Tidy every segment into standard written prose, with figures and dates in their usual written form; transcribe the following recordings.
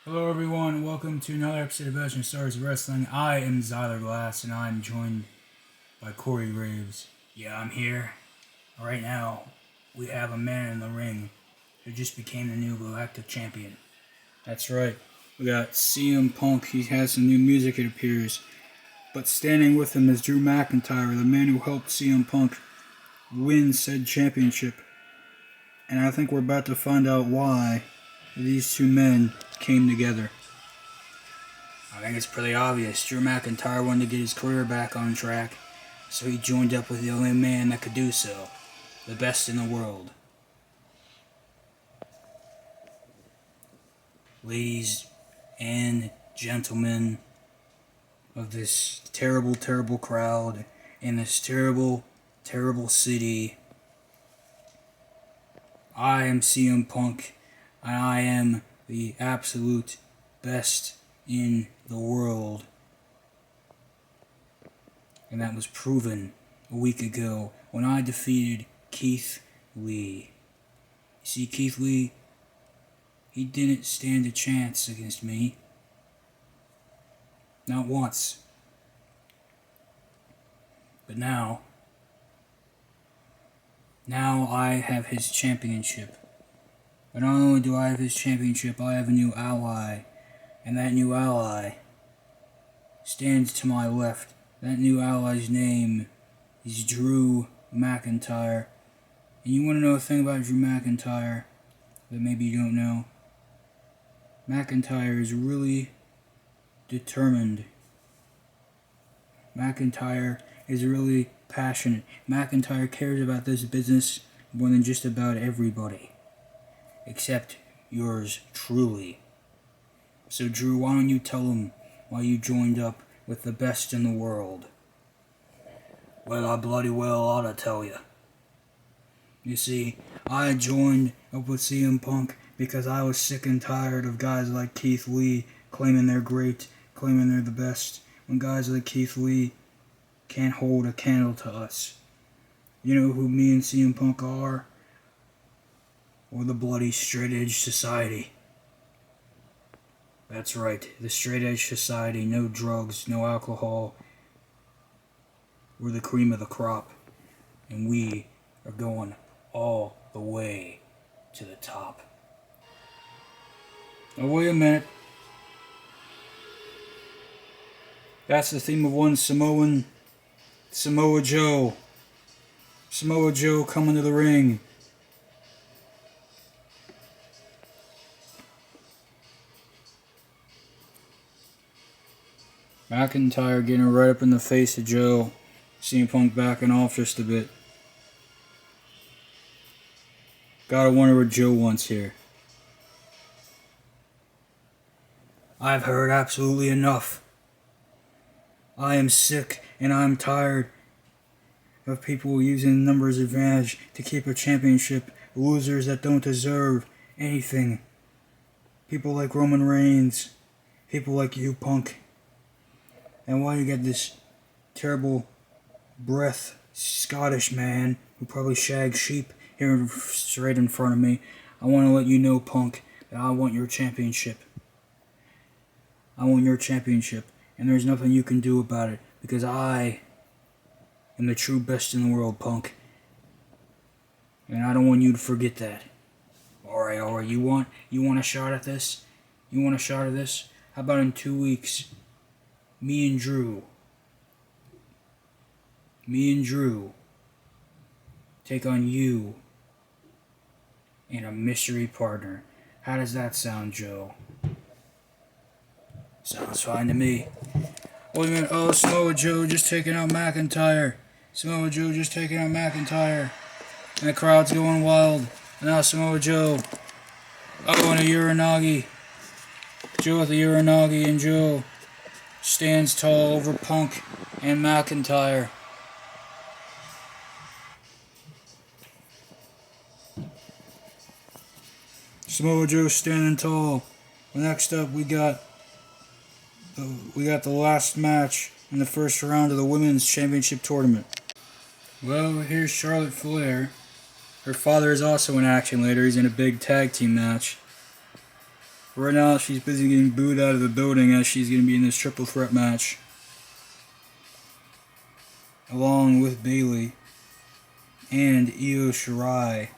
Hello everyone, welcome to another episode of EITS Wrestling. I am Zyler Glass and I'm joined by Corey Graves. Yeah, I'm here. Right now, we have a man in the ring who just became the new Galactic Champion. That's right, we got CM Punk. He has some new music, it appears. But standing with him is Drew McIntyre, the man who helped CM Punk win said championship. And I think we're about to find out why these two men came together. I think it's pretty obvious. Drew McIntyre wanted to get his career back on track, so he joined up with the only man that could do so, the best in the world. Ladies and gentlemen of this terrible, terrible crowd in this terrible, terrible city, I am CM Punk, and I am the absolute best in the world. And that was proven a week ago when I defeated Keith Lee. You see, Keith Lee, he didn't stand a chance against me. Not once. But now I have his championship. But not only do I have his championship, I have a new ally. And that new ally stands to my left. That new ally's name is Drew McIntyre. And you want to know a thing about Drew McIntyre that maybe you don't know? McIntyre is really determined. McIntyre is really passionate. McIntyre cares about this business more than just about everybody. Except yours truly. So Drew, why don't you tell him why you joined up with the best in the world? Well, I bloody well ought to tell you. You see, I joined up with CM Punk because I was sick and tired of guys like Keith Lee claiming they're great, claiming they're the best, when guys like Keith Lee can't hold a candle to us. You know who me and CM Punk are? Or the bloody straight edge society. That's right, the straight edge society, no drugs, no alcohol. We're the cream of the crop, and we are going all the way to the top. Now wait a minute. That's the theme of one Samoa Joe. Samoa Joe coming to the ring. McIntyre getting right up in the face of Joe. CM Punk backing off just a bit. Gotta wonder what Joe wants here. I've heard absolutely enough. I am sick and I'm tired of people using numbers advantage to keep a championship. Losers that don't deserve anything. People like Roman Reigns. People like you, Punk. And why you got this terrible breath Scottish man who probably shags sheep here straight in front of me. I want to let you know, Punk, that I want your championship. I want your championship, and there's nothing you can do about it, because I am the true best in the world, Punk. And I don't want you to forget that. Alright, you want a shot at this? You want a shot at this? How about in 2 weeks? Me and Drew take on you and a mystery partner. How does that sound, Joe? Sounds fine to me. Wait a minute. Oh, Samoa Joe just taking out McIntyre. And the crowd's going wild. And now Samoa Joe. Oh, and a Uranagi. Joe with the Uranagi, and Joe stands tall over Punk and McIntyre. Samoa Joe standing tall. Next up, we got the last match in the first round of the Women's Championship Tournament. Well, here's Charlotte Flair. Her father is also in action later. He's in a big tag team match. Right now, she's busy getting booed out of the building as she's going to be in this triple threat match. Along with Bayley and Io Shirai.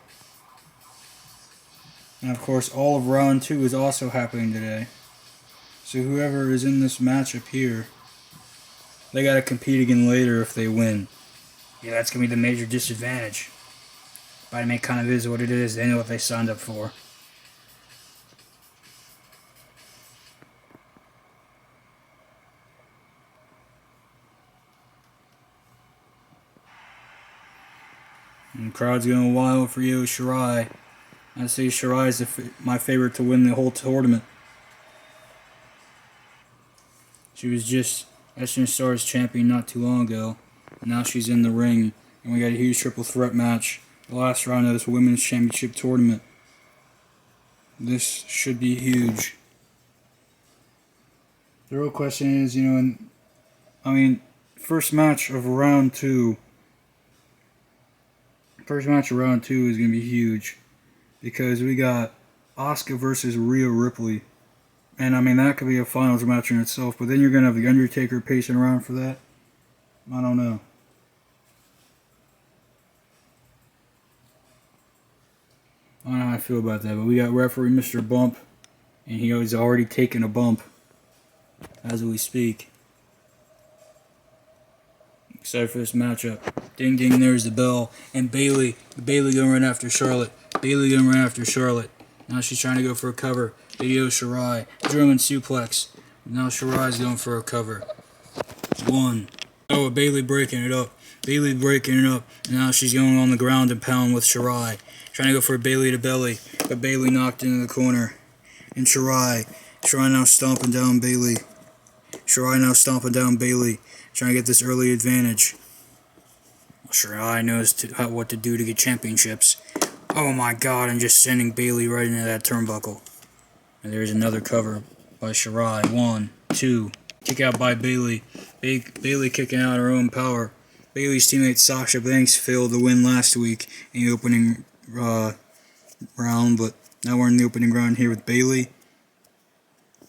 And of course, all of round 2 is also happening today. So whoever is in this matchup here, they gotta compete again later if they win. Yeah, that's gonna be the major disadvantage. But I mean, it kind of is what it is. They know what they signed up for. And the crowd's going wild for Io Shirai. I say Shirai is my favorite to win the whole tournament. She was just Western Stars champion not too long ago. And now she's in the ring. And we got a huge triple threat match. The last round of this women's championship tournament. This should be huge. The real question is, first match of round 2. First match of round 2 is going to be huge. Because we got Asuka versus Rhea Ripley. And that could be a finals match in itself. But then you're going to have The Undertaker pacing around for that. I don't know. I don't know how I feel about that. But we got referee Mr. Bump. And he has already taken a bump. As we speak. Excited for this matchup. Ding ding, there's the bell. And Bayley going right after Charlotte. Now she's trying to go for a cover. Io Shirai. German suplex. Now Shirai's going for a cover. 1. Oh, Bayley breaking it up. And now she's going on the ground and pound with Shirai. Trying to go for a Bayley to belly. But Bayley knocked into the corner. And Shirai now stomping down Bayley. Trying to get this early advantage. Shirai knows what to do to get championships. Oh my god, and just sending Bayley right into that turnbuckle. And there's another cover by Shirai. 1, 2. Kick out by Bayley. Bayley kicking out her own power. Bayley's teammate Sasha Banks failed to win last week in the opening round, but now we're in the opening round here with Bayley.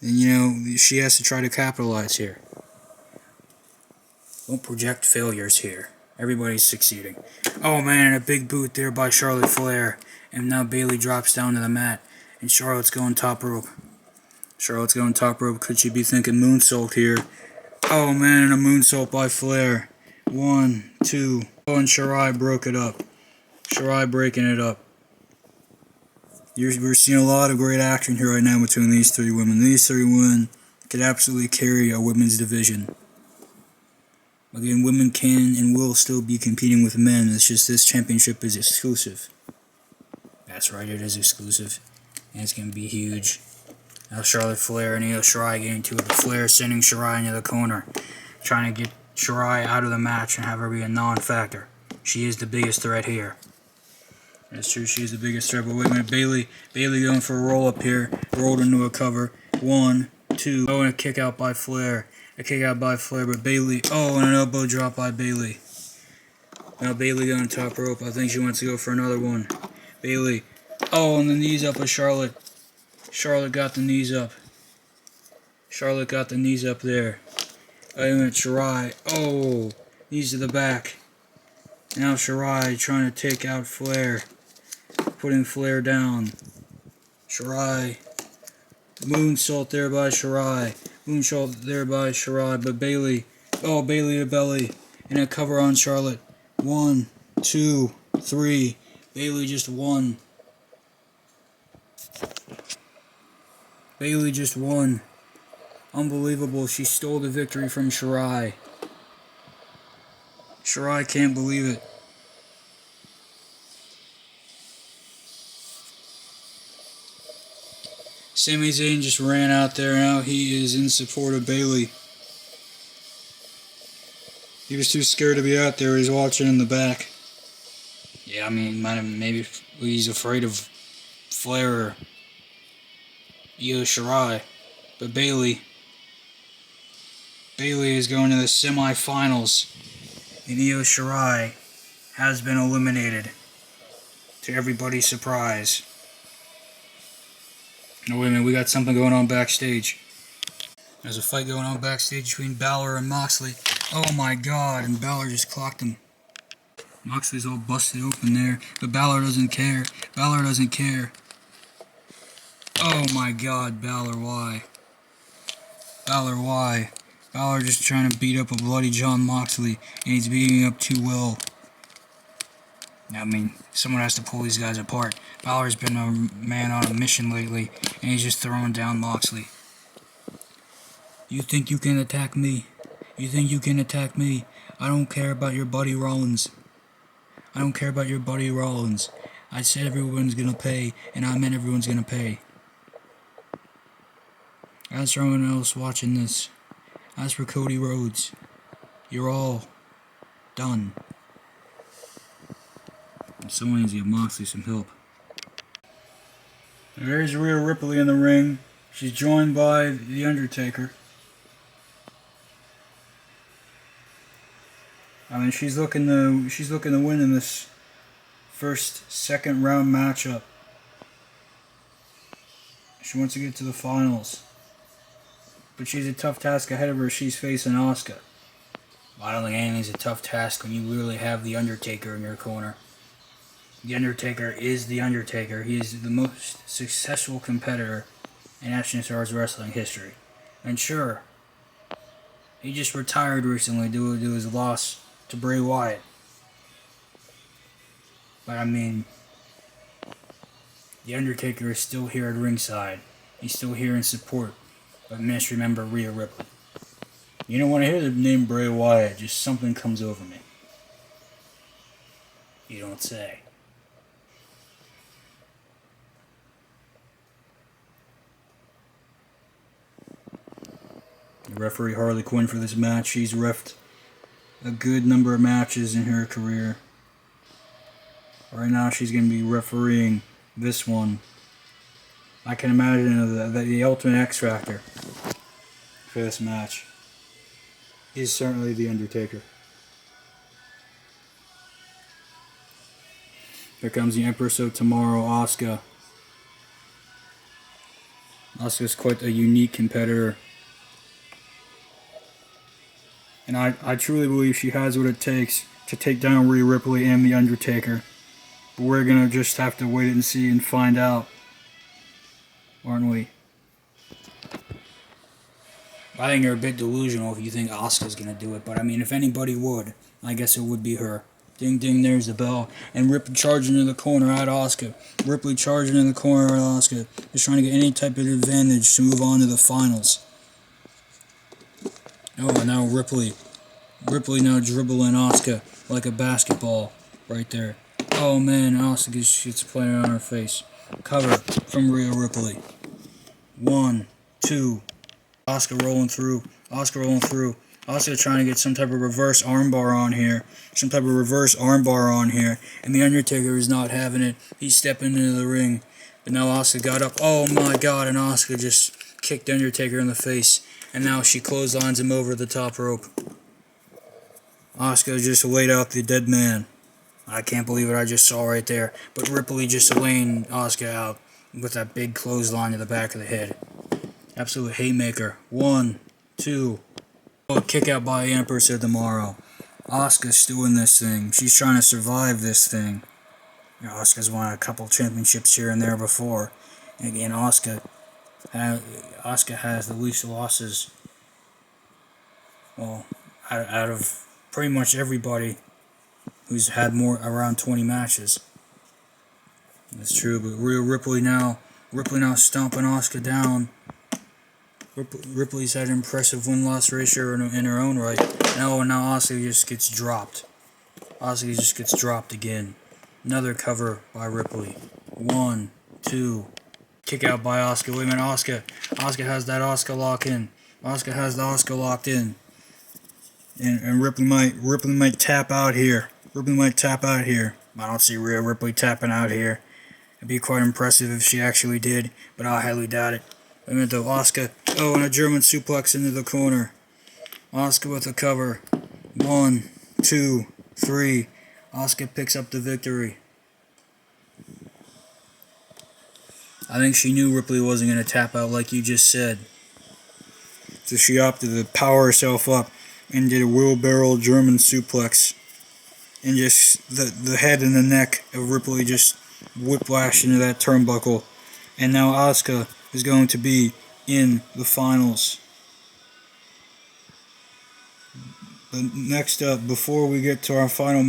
And she has to try to capitalize here. Don't project failures here. Everybody's succeeding. Oh man, a big boot there by Charlotte Flair. And now Bayley drops down to the mat. And Charlotte's going top rope. Could she be thinking moonsault here? Oh man, and a moonsault by Flair. 1, 2. Oh, and Shirai broke it up. Breaking it up. We're seeing a lot of great action here right now between these 3 women. These 3 women could absolutely carry a women's division. Again, women can and will still be competing with men. It's just this championship is exclusive. That's right, it is exclusive. And it's going to be huge. Now Charlotte Flair and Io Shirai getting to it. Flair sending Shirai into the corner. Trying to get Shirai out of the match and have her be a non-factor. She is the biggest threat here. That's true, she's the biggest threat. But wait a minute, Bayley going for a roll-up here. Rolled into a cover. 1, 2. Oh, and a kick out by Flair. But Bayley. Oh, and an elbow drop by Bayley. Now Bayley going top rope. I think she wants to go for another one. Bayley. Oh, and the knees up of Charlotte. Charlotte got the knees up. There. Wait a minute, Shirai. Oh, knees to the back. Now Shirai trying to take out Flair. Putting Flair down. Shirai. Moonsault there by Shirai. But Bayley. Oh, Bayley to belly. And a cover on Charlotte. 1, 2, 3. Bayley just won. Unbelievable. She stole the victory from Shirai. Shirai can't believe it. Sami Zayn just ran out there. Now he is in support of Bayley. He was too scared to be out there. He's watching in the back. Yeah, maybe he's afraid of Flair or Io Shirai. But Bayley is going to the semifinals. And Io Shirai has been eliminated. To everybody's surprise. Oh, wait a minute, we got something going on backstage. There's a fight going on backstage between Balor and Moxley. Oh my god, and Balor just clocked him. Moxley's all busted open there, but Balor doesn't care. Balor doesn't care. Oh my god, Balor, why? Balor, why? Balor just trying to beat up a bloody John Moxley, and he's beating up too well. I mean, someone has to pull these guys apart. Balor's been a man on a mission lately, and he's just throwing down Moxley. You think you can attack me? You think you can attack me? I don't care about your buddy Rollins. I don't care about your buddy Rollins. I said everyone's gonna pay, and I meant everyone's gonna pay. As for everyone else watching this, as for Cody Rhodes, you're all done. Someone needs to give Moxley some help. There's Rhea Ripley in the ring. She's joined by The Undertaker. I mean, she's looking to win in this second round matchup. She wants to get to the finals. But she's a tough task ahead of her. She's facing Asuka. I don't think anything's a tough task when you literally have The Undertaker in your corner. The Undertaker is The Undertaker. He is the most successful competitor in Action Stars wrestling history. And sure, he just retired recently due to his loss to Bray Wyatt. But I mean, The Undertaker is still here at ringside. He's still here in support of Ministry member Rhea Ripley. You know, when I hear the name Bray Wyatt, just something comes over me. You don't say. The referee Harley Quinn for this match. She's reffed a good number of matches in her career. Right now she's going to be refereeing this one. I can imagine the ultimate X Factor for this match is certainly The Undertaker. Here comes the Empress of Tomorrow, Asuka. Asuka's quite a unique competitor. And I truly believe she has what it takes to take down Rhea Ripley and The Undertaker. But we're going to just have to wait and see and find out. Aren't we? I think you're a bit delusional if you think Asuka's going to do it. But I mean, if anybody would, I guess it would be her. Ding ding, there's the bell. And Ripley charging in the corner at Asuka. Ripley charging in the corner at Asuka. Just trying to get any type of advantage to move on to the finals. Oh, and now Ripley. Ripley now dribbling Asuka like a basketball right there. Oh man, Asuka gets planted on her face. Cover from Rhea Ripley. 1, 2. Asuka rolling through. Asuka rolling through. Asuka trying to get some type of reverse armbar on here. Some type of reverse armbar on here. And The Undertaker is not having it. He's stepping into the ring. But now Asuka got up. Oh my god, and Asuka just kicked The Undertaker in the face. And now she clotheslines him over the top rope. Asuka just laid out the dead man. I can't believe what I just saw right there. But Ripley just laying Asuka out with that big clothesline to the back of the head. Absolute haymaker. 1, 2. Oh, kick out by Empress of Tomorrow. Asuka's still in this thing. She's trying to survive this thing. You know, Asuka's won a couple championships here and there before. And again, Asuka has the least losses, well, out of pretty much everybody who's had around 20 matches. That's true, but Ripley now stomping Asuka down. Ripley's had an impressive win-loss ratio in her own right. Now Asuka just gets dropped. Asuka just gets dropped again. Another cover by Ripley. 1, 2. Kick out by Asuka. Wait a minute, Asuka has that Asuka lock in. Asuka has the Asuka locked in. And Ripley might tap out here. Ripley might tap out here. I don't see Rhea Ripley tapping out here. It'd be quite impressive if she actually did, but I highly doubt it. Wait a minute though, Asuka. Oh, and a German suplex into the corner. Asuka with a cover. 1, 2, 3. Asuka picks up the victory. I think she knew Ripley wasn't going to tap out like you just said. So she opted to power herself up and did a wheelbarrow German suplex. And just the head and the neck of Ripley just whiplashed into that turnbuckle. And now Asuka is going to be in the finals. But next up, before we get to our final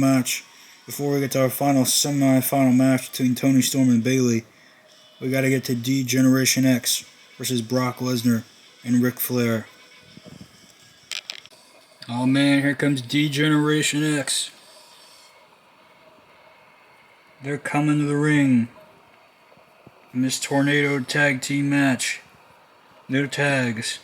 semi-final match between Toni Storm and Bayley, we got to get to D-Generation X versus Brock Lesnar and Ric Flair. Oh man, here comes D-Generation X. They're coming to the ring in this tornado tag team match. No tags.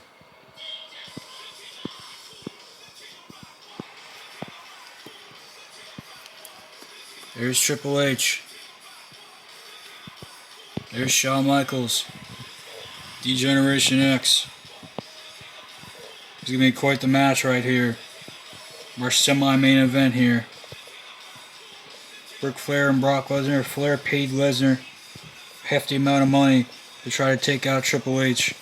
There's Triple H. There's Shawn Michaels. D-Generation X. It's going to be quite the match right here. Our semi-main event here. Ric Flair and Brock Lesnar. Flair paid Lesnar a hefty amount of money to try to take out Triple H.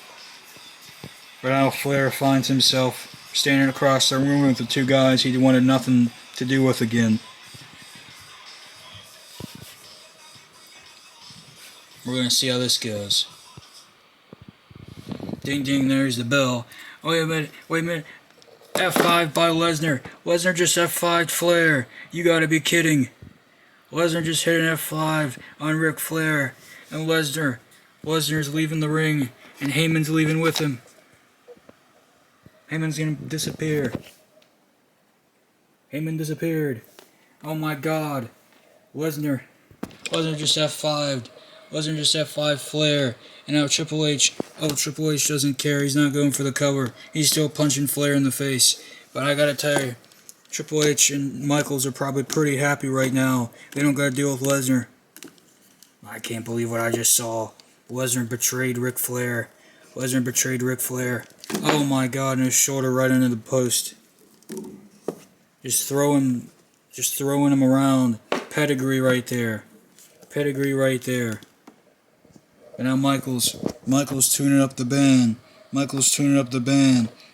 But now Flair finds himself standing across the room with the two guys he wanted nothing to do with again. We're going to see how this goes. Ding ding, there's the bell. Wait a minute. F5 by Lesnar. Lesnar just F5'd Flair. You gotta be kidding. Lesnar just hit an F5 on Ric Flair. And Lesnar's leaving the ring. And Heyman's leaving with him. Heyman's gonna disappear. Heyman disappeared. Oh my god. Lesnar just F5'd. Lesnar just F5 Flair. And now Triple H. Oh, Triple H doesn't care. He's not going for the cover. He's still punching Flair in the face. But I gotta tell you, Triple H and Michaels are probably pretty happy right now. They don't gotta deal with Lesnar. I can't believe what I just saw. Lesnar betrayed Ric Flair. Oh my god, and his shoulder right into the post. Just throwing him around. Pedigree right there. And now Michael's tuning up the band.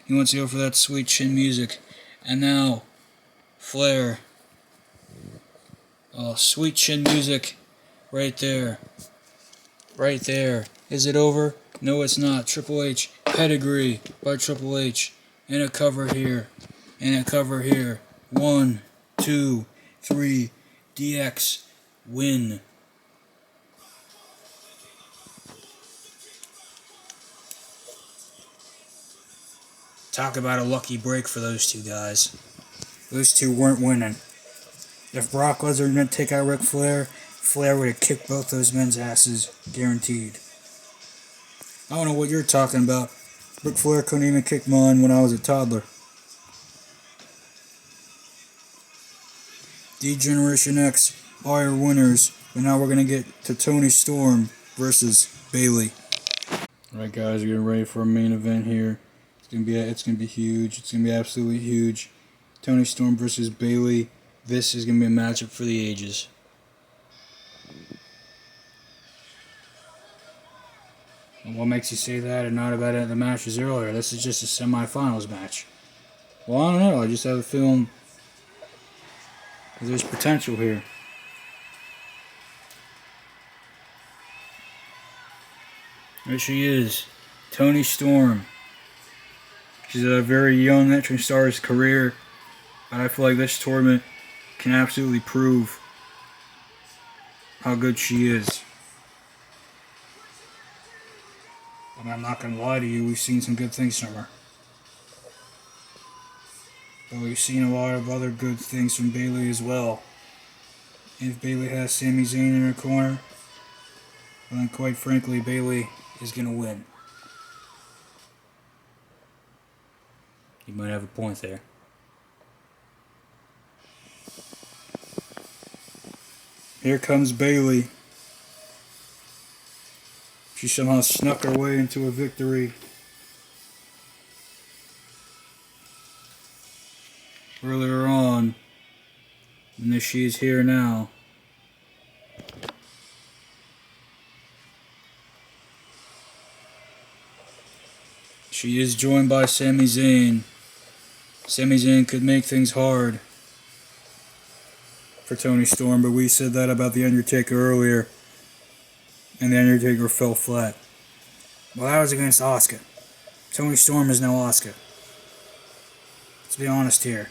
He wants to go for that sweet chin music. And now, Flair. Oh, sweet chin music. Right there. Is it over? No, it's not. Triple H. Pedigree by Triple H. And a cover here. 1, 2, 3. DX. Win. Talk about a lucky break for those two guys. Those two weren't winning. If Brock Lesnar didn't take out Ric Flair, Flair would have kicked both those men's asses, guaranteed. I don't know what you're talking about. Ric Flair couldn't even kick mine when I was a toddler. D-Generation X are your winners, but now we're going to get to Toni Storm versus Bayley. Alright guys, we're getting ready for a main event here. It's gonna be huge. It's gonna be absolutely huge. Toni Storm versus Bayley. This is gonna be a matchup for the ages. And what makes you say that and not about the matches earlier? This is just a semifinals match. Well, I don't know. I just have a feeling there's potential here. There she is, Toni Storm. She's a very young entrant star's career, but I feel like this tournament can absolutely prove how good she is. I mean, I'm not going to lie to you, we've seen some good things from her. But we've seen a lot of other good things from Bayley as well. And if Bayley has Sami Zayn in her corner, well, then quite frankly, Bayley is going to win. You might have a point there. Here comes Bayley. She somehow snuck her way into a victory earlier on. And she is here now. She is joined by Sami Zayn. Sami Zayn could make things hard for Toni Storm, but we said that about The Undertaker earlier, and The Undertaker fell flat. Well, that was against Asuka. Toni Storm is now Asuka. Let's be honest here.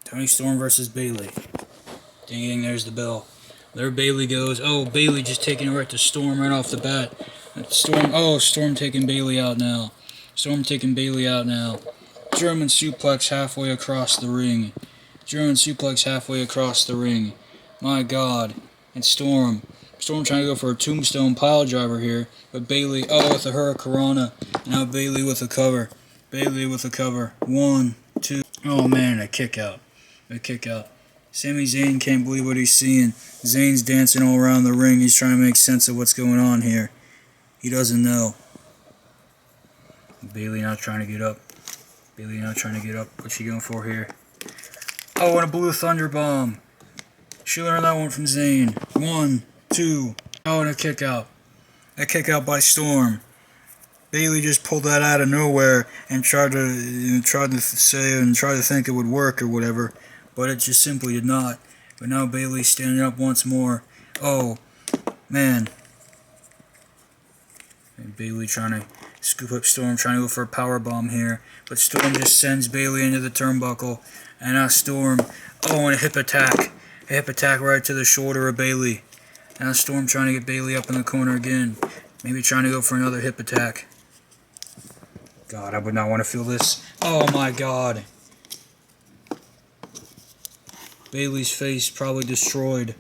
Toni Storm versus Bayley. Ding ding, there's the bell. There Bayley goes. Oh, Bayley just taking it right to Storm right off the bat. Storm taking Bayley out now. Storm taking Bayley out now. German suplex halfway across the ring. German suplex halfway across the ring. My God. And Storm trying to go for a tombstone pile driver here. But Bayley, with a hurricanrana. Now Bayley with a cover. Bayley with a cover. 1, 2. Oh man, a kick out. A kick out. Sami Zayn can't believe what he's seeing. Zayn's dancing all around the ring. He's trying to make sense of what's going on here. He doesn't know. Bayley now trying to get up. Bayley now trying to get up. What's she going for here? Oh, and a blue thunder bomb. She learned that one from Zayn. 1, 2. Oh, and a kick out. A kick out by Storm. Bayley just pulled that out of nowhere and tried to think it would work or whatever, but it just simply did not. But now Bayley's standing up once more. Oh, man. And Bayley trying to scoop up Storm, trying to go for a power bomb here, but Storm just sends Bayley into the turnbuckle, and now Storm. Oh, and a hip attack. A hip attack right to the shoulder of Bayley. Now Storm trying to get Bayley up in the corner again. Maybe trying to go for another hip attack. God, I would not want to feel this. Oh my God. Bayley's face probably destroyed.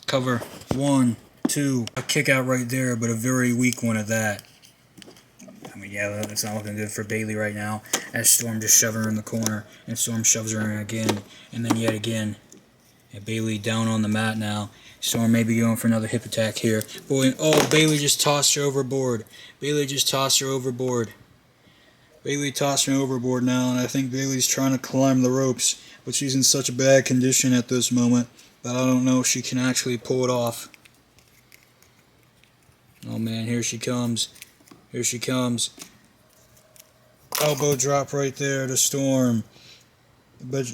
Cover. 1, 2. A kick out right there, but a very weak one at that. I mean, yeah, that's not looking good for Bayley right now. As Storm just shoving her in the corner, and Storm shoves her in again, and then yet again. And Bayley down on the mat now. Storm may be going for another hip attack here. Boy, oh, Bayley just tossed her overboard. Bayley just tossed her overboard. Bayley tossed her overboard now, and I think Bayley's trying to climb the ropes, but she's in such a bad condition at this moment that I don't know if she can actually pull it off. Oh man, here she comes. Here she comes. Elbow drop right there to Storm. But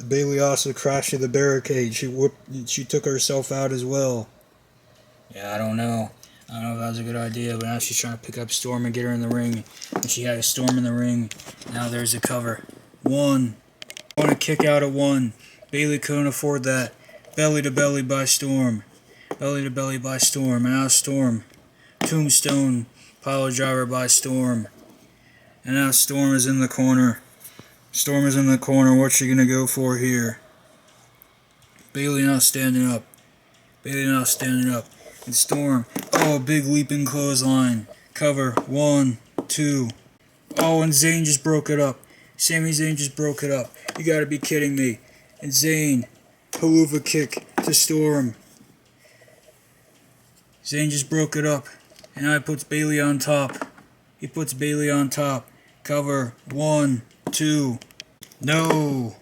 Bayley also crashed through the barricade. She took herself out as well. Yeah, I don't know. I don't know if that was a good idea, but now she's trying to pick up Storm and get her in the ring. And she had a Storm in the ring. Now there's a cover. 1. I want to kick out at 1. Bayley couldn't afford that. Belly to belly by Storm. Belly to belly by Storm. And now Storm. Tombstone pile driver by Storm. And now Storm is in the corner. Storm is in the corner. What's she going to go for here? Bayley now standing up. Bayley now standing up. And Storm. Oh, big leaping clothesline. Cover. 1, 2. Oh, and Zayn just broke it up. Sami Zayn just broke it up. You gotta be kidding me. And Zayn. Haluva kick to Storm. Zayn just broke it up. And now he puts Bayley on top. He puts Bayley on top. Cover. 1, 2. No.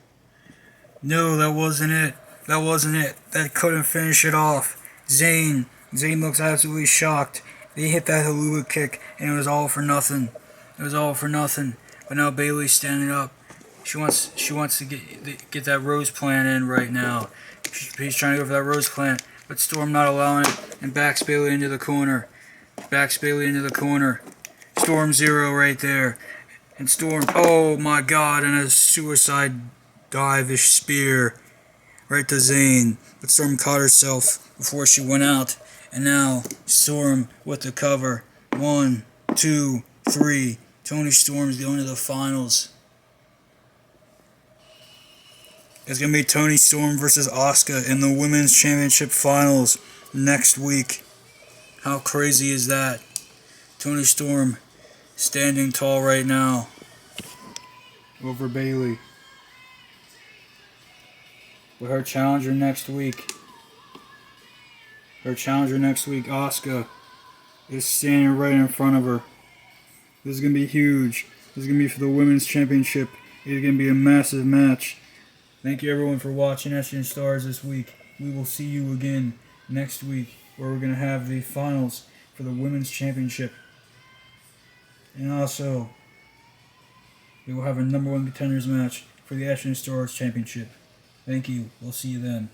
No, that wasn't it. That wasn't it. That couldn't finish it off. Zayn looks absolutely shocked. They hit that Haluva kick, and it was all for nothing. It was all for nothing. But now Bayley's standing up. She wants to get that Rose Plant in right now. She's trying to go for that Rose Plant, but Storm not allowing it, and backs Bayley into the corner. Backs Bayley into the corner. Storm 0 right there. And Storm, oh my God, and a suicide dive-ish spear right to Zayn. But Storm caught herself before she went out. And now Storm with the cover. 1, 2, 3. Toni Storm's going to the finals. It's going to be Toni Storm versus Asuka in the Women's Championship Finals next week. How crazy is that? Toni Storm standing tall right now over Bayley. But her challenger next week, Asuka, is standing right in front of her. This is going to be huge. This is going to be for the Women's Championship. It's going to be a massive match. Thank you everyone for watching Essence Stars this week. We will see you again next week. where we're going to have the finals for the Women's Championship. And also, we will have a number one contenders match for the Ashton Stars Championship. Thank you. We'll see you then.